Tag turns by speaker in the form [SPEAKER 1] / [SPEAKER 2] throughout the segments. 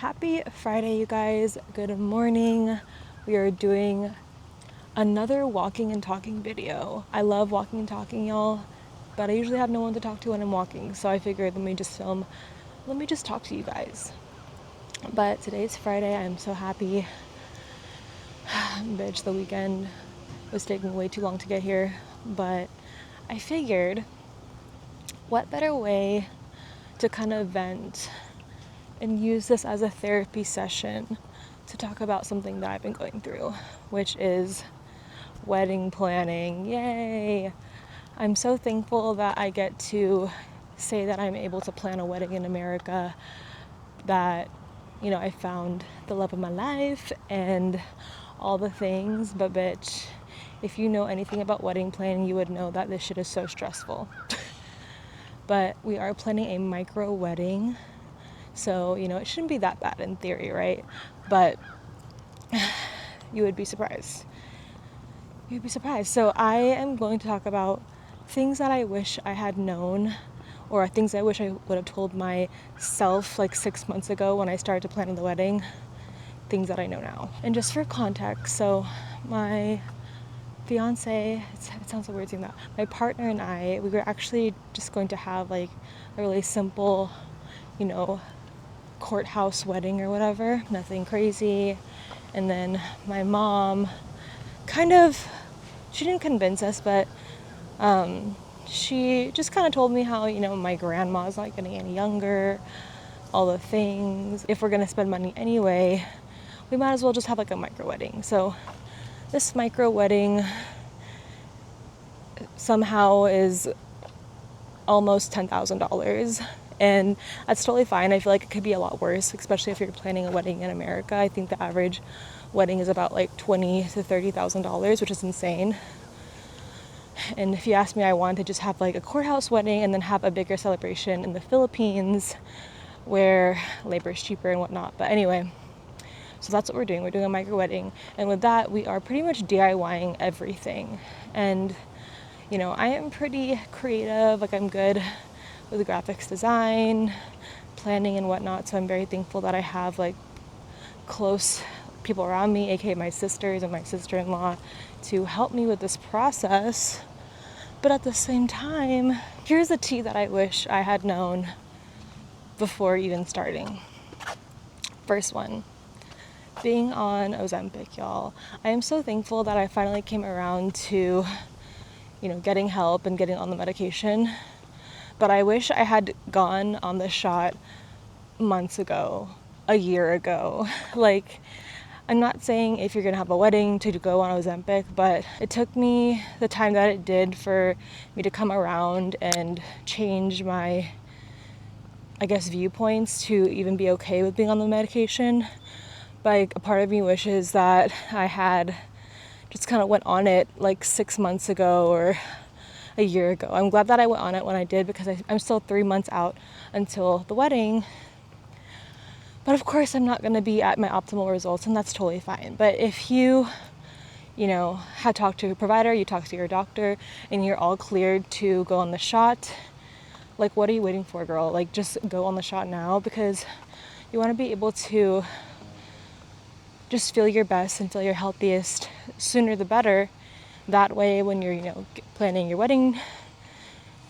[SPEAKER 1] Happy Friday, you guys. Good morning. We are doing another walking and talking video. I love walking and talking, y'all, but I usually have no one to talk to when I'm walking, so I figured let me just talk to you guys. But today's Friday. I'm so happy. Bitch, the weekend was taking way too long to get here, but I figured what better way to kind of vent and use this as a therapy session to talk about something that I've been going through, which is wedding planning. Yay! I'm so thankful that I get to say that I'm able to plan a wedding in America, that, I found the love of my life and all the things, but bitch, if you know anything about wedding planning, you would know that this shit is so stressful. But we are planning a micro wedding. So, it shouldn't be that bad in theory, right? But you would be surprised. You'd be surprised. So I am going to talk about things that I wish I had known, or things I wish I would have told myself like 6 months ago when I started to plan the wedding, things that I know now. And just for context, so my fiance, it sounds so weird saying that, my partner and I, we were actually just going to have like a really simple, courthouse wedding or whatever, nothing crazy. And then my mom she didn't convince us, but she just kind of told me how, my grandma's not getting any younger, all the things. If we're going to spend money anyway, we might as well just have like a micro wedding. So this micro wedding somehow is almost $10,000. And that's totally fine. I feel like it could be a lot worse, especially if you're planning a wedding in America. I think the average wedding is about like $20,000 to $30,000, which is insane. And if you ask me, I want to just have like a courthouse wedding and then have a bigger celebration in the Philippines where labor is cheaper and whatnot. But anyway, so that's what we're doing. We're doing a micro wedding. And with that, we are pretty much DIYing everything. And, I am pretty creative. Like, I'm good with graphics design, planning and whatnot. So I'm very thankful that I have like close people around me, aka my sisters and my sister-in-law, to help me with this process. But at the same time, here's the tea that I wish I had known before even starting. First one, being on Ozempic, y'all. I am so thankful that I finally came around to, getting help and getting on the medication. But I wish I had gone on the shot months ago, a year ago. Like, I'm not saying if you're going to have a wedding to go on Ozempic, but it took me the time that it did for me to come around and change my, viewpoints to even be okay with being on the medication. Like, a part of me wishes that I had just kind of went on it like 6 months ago or a year ago. I'm glad that I went on it when I did, because I'm still 3 months out until the wedding. But of course, I'm not going to be at my optimal results, and that's totally fine. But if you, have talked to a provider, you talk to your doctor, and you're all cleared to go on the shot, like, what are you waiting for, girl? Like, just go on the shot now, because you want to be able to just feel your best and feel your healthiest sooner the better. That way, when you're, planning your wedding,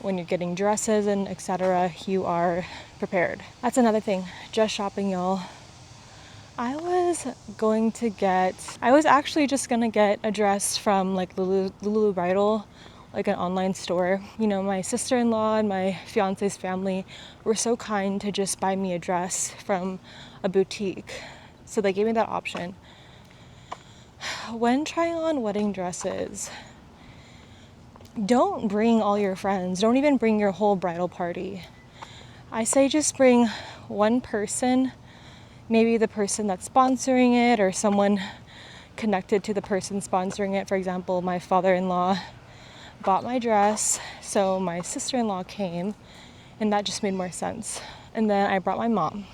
[SPEAKER 1] when you're getting dresses and etc., you are prepared. That's another thing. Just shopping, y'all. I was actually just gonna get a dress from like Lulu Bridal, like an online store. My sister-in-law and my fiance's family were so kind to just buy me a dress from a boutique. So they gave me that option. When trying on wedding dresses, don't bring all your friends. Don't even bring your whole bridal party. I say just bring one person, maybe the person that's sponsoring it or someone connected to the person sponsoring it. For example, my father-in-law bought my dress, so my sister-in-law came, and that just made more sense. And then I brought my mom.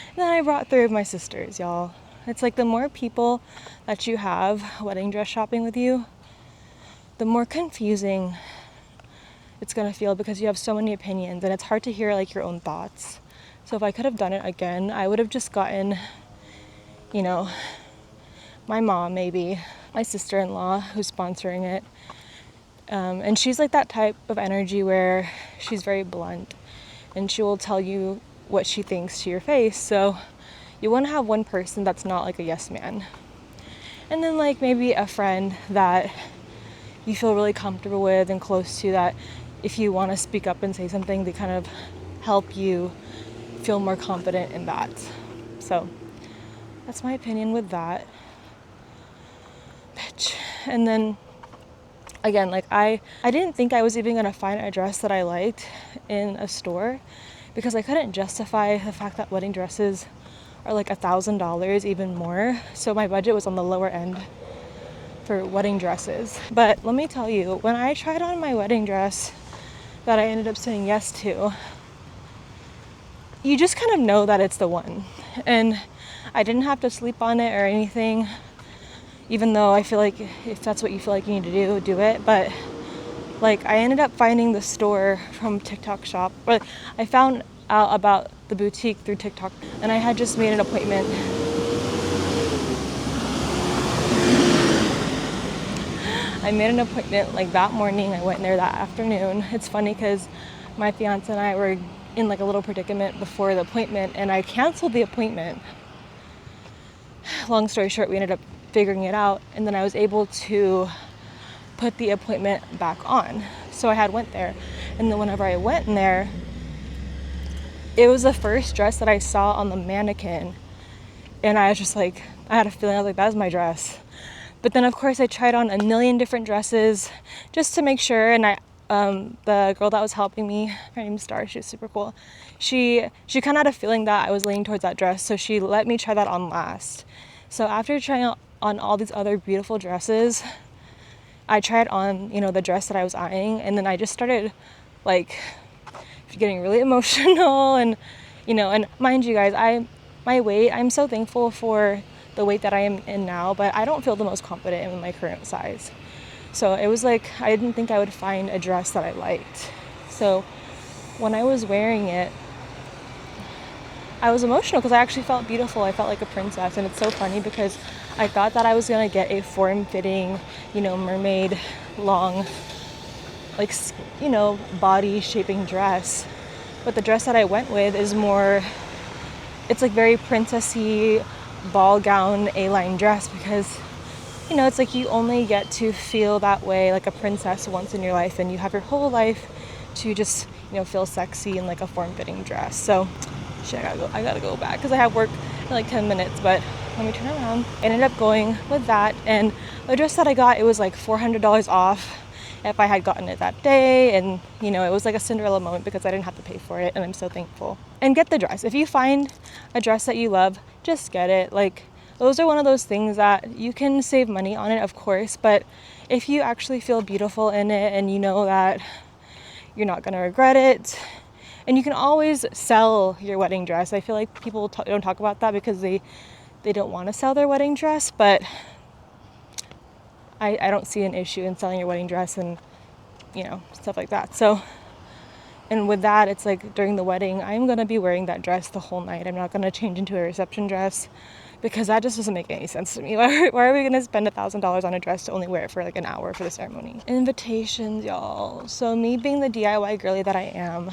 [SPEAKER 1] And then I brought 3 of my sisters, y'all. It's like the more people that you have wedding dress shopping with you, the more confusing it's gonna feel, because you have so many opinions and it's hard to hear like your own thoughts. So if I could have done it again, I would have just gotten, you know, my mom, maybe my sister-in-law who's sponsoring it. And she's like that type of energy where she's very blunt and she will tell you what she thinks to your face. So you want to have one person that's not like a yes man. And then like maybe a friend that you feel really comfortable with and close to, that if you want to speak up and say something, they kind of help you feel more confident in that. So that's my opinion with that. Bitch. And then again, like I didn't think I was even gonna find a dress that I liked in a store, because I couldn't justify the fact that wedding dresses are like $1,000, even more. So my budget was on the lower end for wedding dresses. But let me tell you, when I tried on my wedding dress that I ended up saying yes to, you just kind of know that it's the one. And I didn't have to sleep on it or anything, even though I feel like if that's what you feel like you need to do it. But like I ended up finding the store from TikTok shop, but I found out about the boutique through TikTok, and I had just made an appointment. I made an appointment like that morning. I went there that afternoon. It's funny because my fiance and I were in like a little predicament before the appointment, and I canceled the appointment. Long story short, we ended up figuring it out, and then I was able to put the appointment back on. So I had went there, and then whenever I went in there, it was the first dress that I saw on the mannequin, and I was just like, I had a feeling, I was like, that's my dress. But then of course I tried on a million different dresses just to make sure, and the girl that was helping me, her name's Star, she was super cool. She kind of had a feeling that I was leaning towards that dress, so she let me try that on last. So after trying on all these other beautiful dresses, I tried on, the dress that I was eyeing, and then I just started like getting really emotional, and and mind you guys, my weight, I'm so thankful for the weight that I am in now, but I don't feel the most confident in my current size. So it was like I didn't think I would find a dress that I liked. So when I was wearing it, I was emotional because I actually felt beautiful. I felt like a princess. And it's so funny because I thought that I was going to get a form-fitting, mermaid long, like, body shaping dress. But the dress that I went with is more, it's like very princessy, ball gown, A-line dress, because, it's like you only get to feel that way like a princess once in your life, and you have your whole life to just, feel sexy in like a form-fitting dress. So shit, I gotta go back because I have work in like 10 minutes, but let me turn around. I ended up going with that, and the dress that I got, it was like $400 off if I had gotten it that day, and it was like a Cinderella moment because I didn't have to pay for it, and I'm so thankful. And get the dress. If you find a dress that you love, just get it. Like, those are one of those things that you can save money on it, of course, but if you actually feel beautiful in it and you know that you're not gonna regret it, and you can always sell your wedding dress. I feel like people don't talk about that because they don't want to sell their wedding dress, but I don't see an issue in selling your wedding dress and, stuff like that. So, and with that, it's like during the wedding, I'm going to be wearing that dress the whole night. I'm not going to change into a reception dress because that just doesn't make any sense to me. Why are we going to spend $1,000 on a dress to only wear it for like an hour for the ceremony? Invitations, y'all. So me being the DIY girly that I am,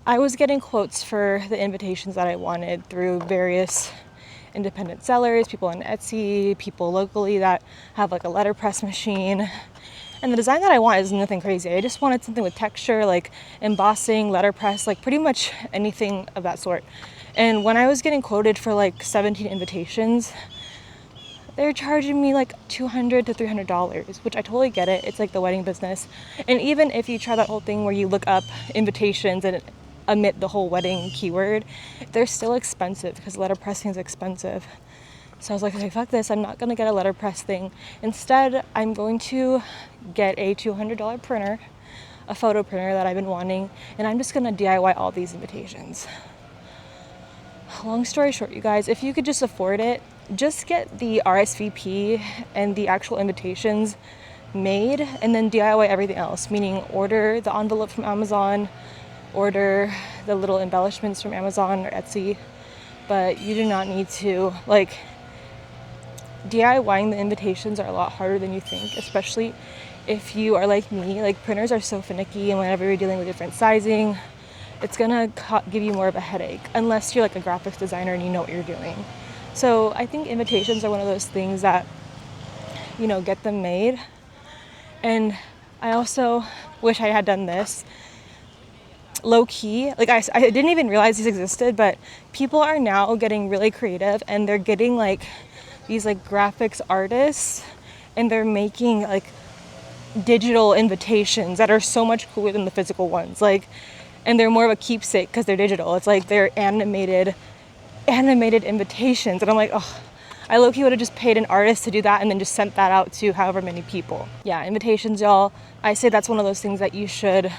[SPEAKER 1] I was getting quotes for the invitations that I wanted through various independent sellers, people on Etsy, people locally that have like a letterpress machine. And the design that I want is nothing crazy. I just wanted something with texture, like embossing, letterpress, like pretty much anything of that sort. And when I was getting quoted for like 17 invitations, they're charging me like $200 to $300, which I totally get it. It's like the wedding business. And even if you try that whole thing where you look up invitations and omit the whole wedding keyword, they're still expensive because letterpressing is expensive. So I was like, okay, fuck this. I'm not going to get a letterpress thing. Instead, I'm going to get a $200 printer, a photo printer that I've been wanting, and I'm just going to DIY all these invitations. Long story short, you guys, if you could just afford it, just get the RSVP and the actual invitations made and then DIY everything else, meaning order the envelope from Amazon, order the little embellishments from Amazon or Etsy, but you do not need to. Like, DIYing the invitations are a lot harder than you think, especially if you are like me. Like, printers are so finicky, and whenever you're dealing with different sizing, it's gonna give you more of a headache, unless you're like a graphics designer and you know what you're doing. So I think invitations are one of those things that, you know, get them made. And I also wish I had done this low key. Like, I didn't even realize these existed, but people are now getting really creative, and they're getting like these like graphics artists, and they're making like digital invitations that are so much cooler than the physical ones. Like, and they're more of a keepsake because they're digital. It's like they're animated invitations, and I'm like, oh, I low-key would have just paid an artist to do that and then just sent that out to however many people. Yeah, invitations, y'all. I say that's one of those things that you should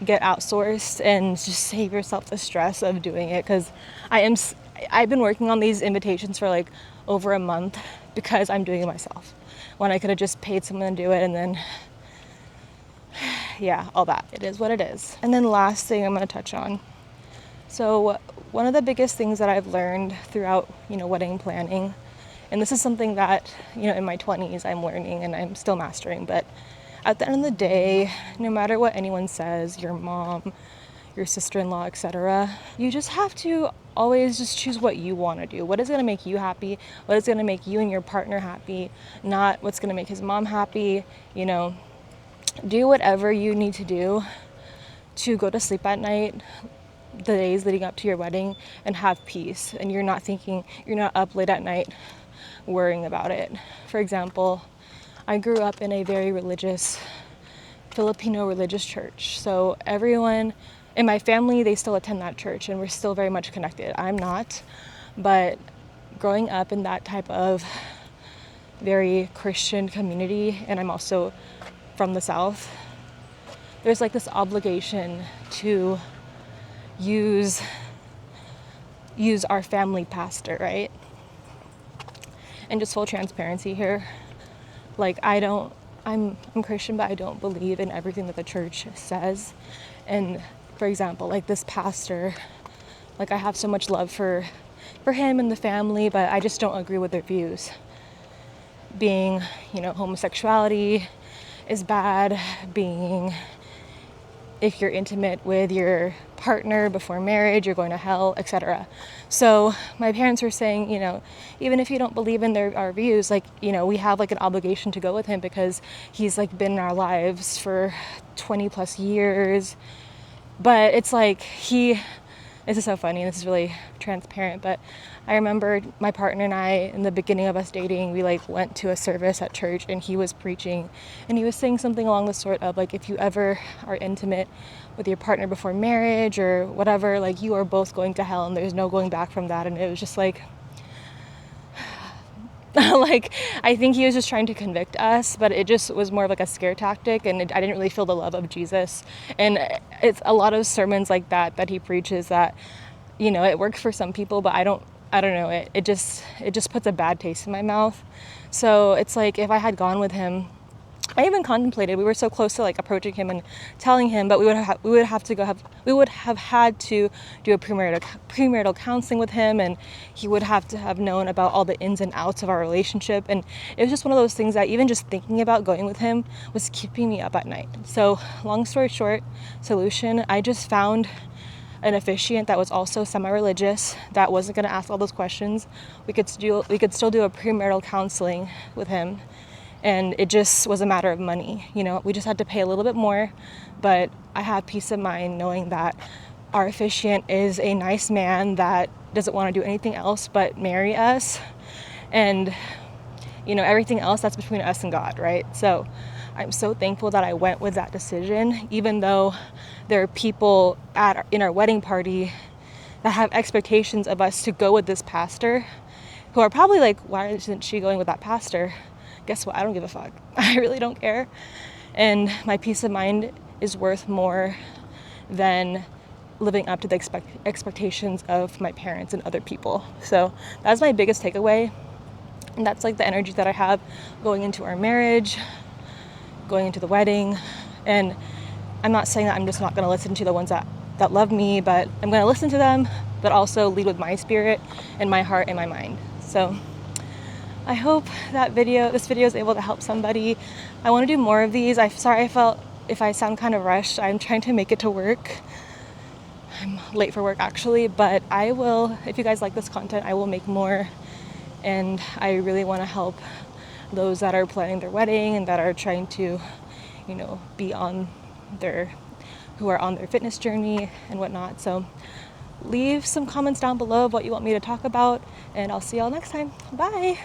[SPEAKER 1] get outsourced and just save yourself the stress of doing it, because I've been working on these invitations for like over a month because I'm doing it myself, when I could have just paid someone to do it. And then yeah, all that. It is what it is. And then last thing I'm going to touch on. So one of the biggest things that I've learned throughout, you know, wedding planning, and this is something that, you know, in my 20s I'm learning and I'm still mastering, but at the end of the day, no matter what anyone says, your mom, your sister-in-law, etc., you just have to always just choose what you want to do. What is going to make you happy? What is going to make you and your partner happy? Not what's going to make his mom happy. You know, do whatever you need to do to go to sleep at night, the days leading up to your wedding, and have peace. And you're not up late at night worrying about it. For example, I grew up in a very religious, Filipino religious church. So everyone in my family, they still attend that church, and we're still very much connected. I'm not, but growing up in that type of very Christian community, and I'm also from the South, there's like this obligation to use our family pastor, right? And just full transparency here, like I'm Christian, but I don't believe in everything that the church says. And for example, like this pastor, like I have so much love for him and the family, but I just don't agree with their views. Being, you know, homosexuality is bad, if you're intimate with your partner before marriage, you're going to hell, etc. So my parents were saying, you know, even if you don't believe in our views, like, you know, we have like an obligation to go with him because he's like been in our lives for 20 plus years. But it's like this is so funny, and this is really transparent, but I remember my partner and I, in the beginning of us dating, we like went to a service at church, and he was preaching, and he was saying something along the sort of like, if you ever are intimate with your partner before marriage or whatever, like you are both going to hell and there's no going back from that. And it was just like like, I think he was just trying to convict us, but it just was more of like a scare tactic, and I didn't really feel the love of Jesus. And it's a lot of sermons like that he preaches that, you know, it works for some people, but I don't know, it just puts a bad taste in my mouth. So it's like, if I had gone with him, I even contemplated, we were so close to like approaching him and telling him, but we would have had to do a premarital counseling with him, and he would have to have known about all the ins and outs of our relationship. And it was just one of those things that even just thinking about going with him was keeping me up at night. So long story short, solution, I just found an officiant that was also semi-religious, that wasn't going to ask all those questions. We could still do a premarital counseling with him. And it just was a matter of money. You know, we just had to pay a little bit more, but I have peace of mind knowing that our officiant is a nice man that doesn't want to do anything else but marry us. And, you know, everything else, that's between us and God, right? So I'm so thankful that I went with that decision, even though there are people in our wedding party that have expectations of us to go with this pastor, who are probably like, why isn't she going with that pastor? Guess what? I don't give a fuck. I really don't care. And my peace of mind is worth more than living up to the expectations of my parents and other people. So that's my biggest takeaway. And that's like the energy that I have going into our marriage, going into the wedding. And I'm not saying that I'm just not going to listen to the ones that love me, but I'm going to listen to them, but also lead with my spirit and my heart and my mind. So I hope this video is able to help somebody. I want to do more of these. I'm sorry I felt if I sound kind of rushed. I'm trying to make it to work. I'm late for work actually, but I will, if you guys like this content, I will make more. And I really want to help those that are planning their wedding and that are trying to, be who are on their fitness journey and whatnot. So leave some comments down below of what you want me to talk about, and I'll see y'all next time. Bye.